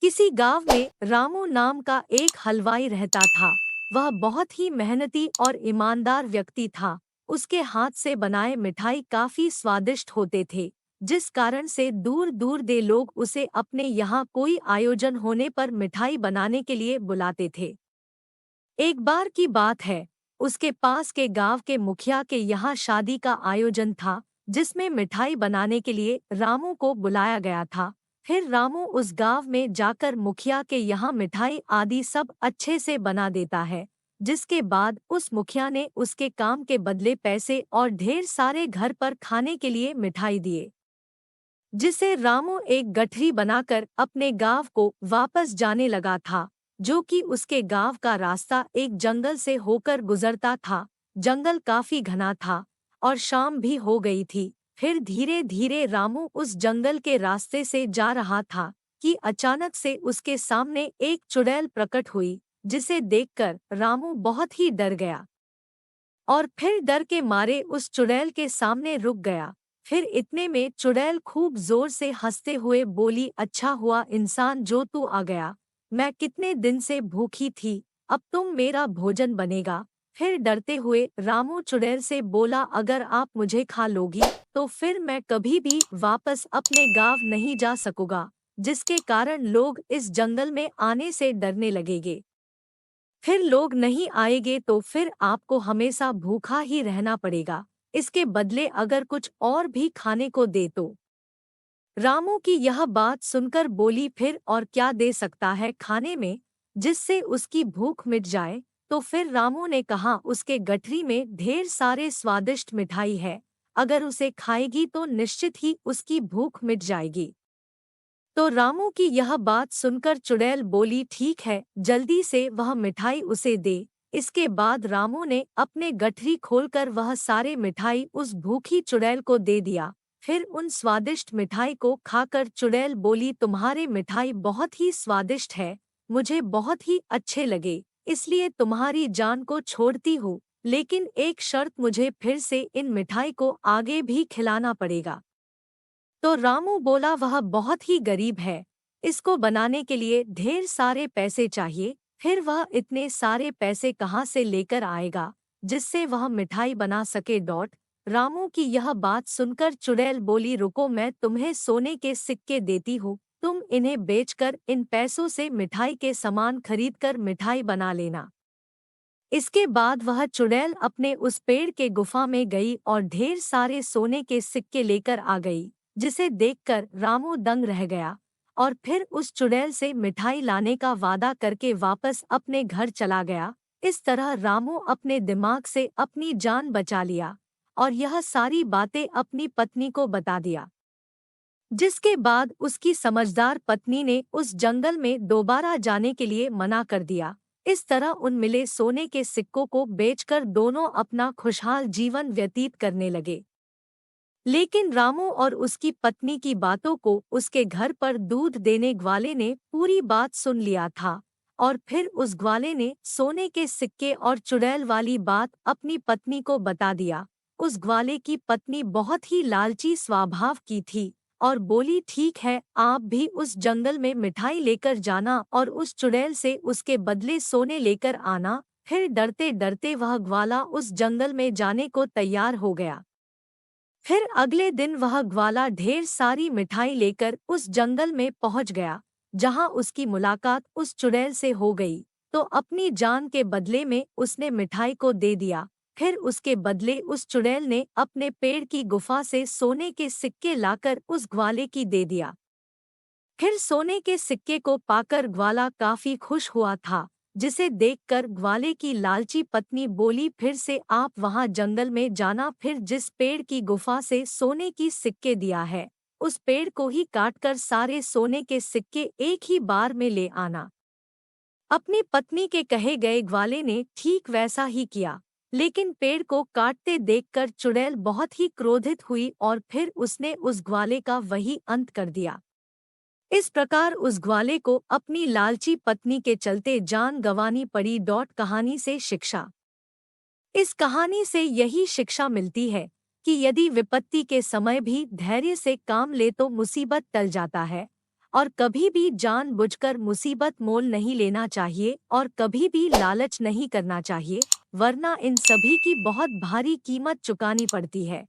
किसी गांव में रामू नाम का एक हलवाई रहता था। वह बहुत ही मेहनती और ईमानदार व्यक्ति था। उसके हाथ से बनाए मिठाई काफी स्वादिष्ट होते थे, जिस कारण से दूर दूर दे लोग उसे अपने यहाँ कोई आयोजन होने पर मिठाई बनाने के लिए बुलाते थे। एक बार की बात है, उसके पास के गांव के मुखिया के यहाँ शादी का आयोजन था, जिसमें मिठाई बनाने के लिए रामू को बुलाया गया था। फिर रामू उस गांव में जाकर मुखिया के यहाँ मिठाई आदि सब अच्छे से बना देता है, जिसके बाद उस मुखिया ने उसके काम के बदले पैसे और ढेर सारे घर पर खाने के लिए मिठाई दिए, जिसे रामू एक गठरी बनाकर अपने गांव को वापस जाने लगा था, जो कि उसके गांव का रास्ता एक जंगल से होकर गुजरता था। जंगल काफी घना था और शाम भी हो गई थी। फिर धीरे धीरे रामू उस जंगल के रास्ते से जा रहा था कि अचानक से उसके सामने एक चुड़ैल प्रकट हुई, जिसे देखकर रामू बहुत ही डर गया और फिर डर के मारे उस चुड़ैल के सामने रुक गया। फिर इतने में चुड़ैल खूब जोर से हंसते हुए बोली, अच्छा हुआ इंसान जो तू आ गया। मैं कितने दिन से भूखी थी, अब तुम मेरा भोजन बनेगा। फिर डरते हुए रामू चुड़ैल से बोला, अगर आप मुझे खा लोगी तो फिर मैं कभी भी वापस अपने गांव नहीं जा सकूंगा, जिसके कारण लोग इस जंगल में आने से डरने लगेंगे। फिर लोग नहीं आएंगे तो फिर आपको हमेशा भूखा ही रहना पड़ेगा। इसके बदले अगर कुछ और भी खाने को दे तो। रामू की यह बात सुनकर बोली, फिर और क्या दे सकता है खाने में जिससे उसकी भूख मिट जाए। तो फिर रामू ने कहा, उसके गठरी में ढेर सारे स्वादिष्ट मिठाई है, अगर उसे खाएगी तो निश्चित ही उसकी भूख मिट जाएगी। तो रामू की यह बात सुनकर चुड़ैल बोली, ठीक है, जल्दी से वह मिठाई उसे दे। इसके बाद रामू ने अपने गठरी खोलकर वह सारे मिठाई उस भूखी चुड़ैल को दे दिया। फिर उन स्वादिष्ट मिठाई को खाकर चुड़ैल बोली, तुम्हारे मिठाई बहुत ही स्वादिष्ट है, मुझे बहुत ही अच्छे लगे, इसलिए तुम्हारी जान को छोड़ती हूँ, लेकिन एक शर्त, मुझे फिर से इन मिठाई को आगे भी खिलाना पड़ेगा। तो रामू बोला, वह बहुत ही गरीब है, इसको बनाने के लिए ढेर सारे पैसे चाहिए। फिर वह इतने सारे पैसे कहाँ से लेकर आएगा जिससे वह मिठाई बना सके। रामू की यह बात सुनकर चुड़ैल बोली, रुको, मैं तुम्हें सोने के सिक्के देती हूँ, तुम इन्हें बेचकर इन पैसों से मिठाई के सामान खरीदकर मिठाई बना लेना। इसके बाद वह चुड़ैल अपने उस पेड़ के गुफा में गई और ढेर सारे सोने के सिक्के लेकर आ गई, जिसे देखकर रामू दंग रह गया और फिर उस चुड़ैल से मिठाई लाने का वादा करके वापस अपने घर चला गया। इस तरह रामू अपने दिमाग से अपनी जान बचा लिया और यह सारी बातें अपनी पत्नी को बता दिया, जिसके बाद उसकी समझदार पत्नी ने उस जंगल में दोबारा जाने के लिए मना कर दिया। इस तरह उन मिले सोने के सिक्कों को बेचकर दोनों अपना खुशहाल जीवन व्यतीत करने लगे। लेकिन रामू और उसकी पत्नी की बातों को उसके घर पर दूध देने ग्वाले ने पूरी बात सुन लिया था और फिर उस ग्वाले ने सोने के सिक्के और चुड़ैल वाली बात अपनी पत्नी को बता दिया। उस ग्वाले की पत्नी बहुत ही लालची स्वभाव की थी और बोली, ठीक है, आप भी उस जंगल में मिठाई लेकर जाना और उस चुड़ैल से उसके बदले सोने लेकर आना। फिर डरते डरते वह ग्वाला उस जंगल में जाने को तैयार हो गया। फिर अगले दिन वह ग्वाला ढेर सारी मिठाई लेकर उस जंगल में पहुंच गया, जहां उसकी मुलाकात उस चुड़ैल से हो गई। तो अपनी जान के बदले में उसने मिठाई को दे दिया। फिर उसके बदले उस चुड़ैल ने अपने पेड़ की गुफा से सोने के सिक्के लाकर उस ग्वाले की दे दिया। फिर सोने के सिक्के को पाकर ग्वाला काफी खुश हुआ था, जिसे देखकर ग्वाले की लालची पत्नी बोली, फिर से आप वहां जंगल में जाना, फिर जिस पेड़ की गुफा से सोने की सिक्के दिया है उस पेड़ को ही काटकर सारे सोने के सिक्के एक ही बार में ले आना। अपनी पत्नी के कहे गए ग्वाले ने ठीक वैसा ही किया, लेकिन पेड़ को काटते देखकर चुड़ैल बहुत ही क्रोधित हुई और फिर उसने उस ग्वाले का वही अंत कर दिया। इस प्रकार उस ग्वाले को अपनी लालची पत्नी के चलते जान गंवानी पड़ी। कहानी से शिक्षा। इस कहानी से यही शिक्षा मिलती है कि यदि विपत्ति के समय भी धैर्य से काम ले तो मुसीबत टल जाता है और कभी भी जानबूझकर मुसीबत मोल नहीं लेना चाहिए और कभी भी लालच नहीं करना चाहिए, वरना इन सभी की बहुत भारी कीमत चुकानी पड़ती है।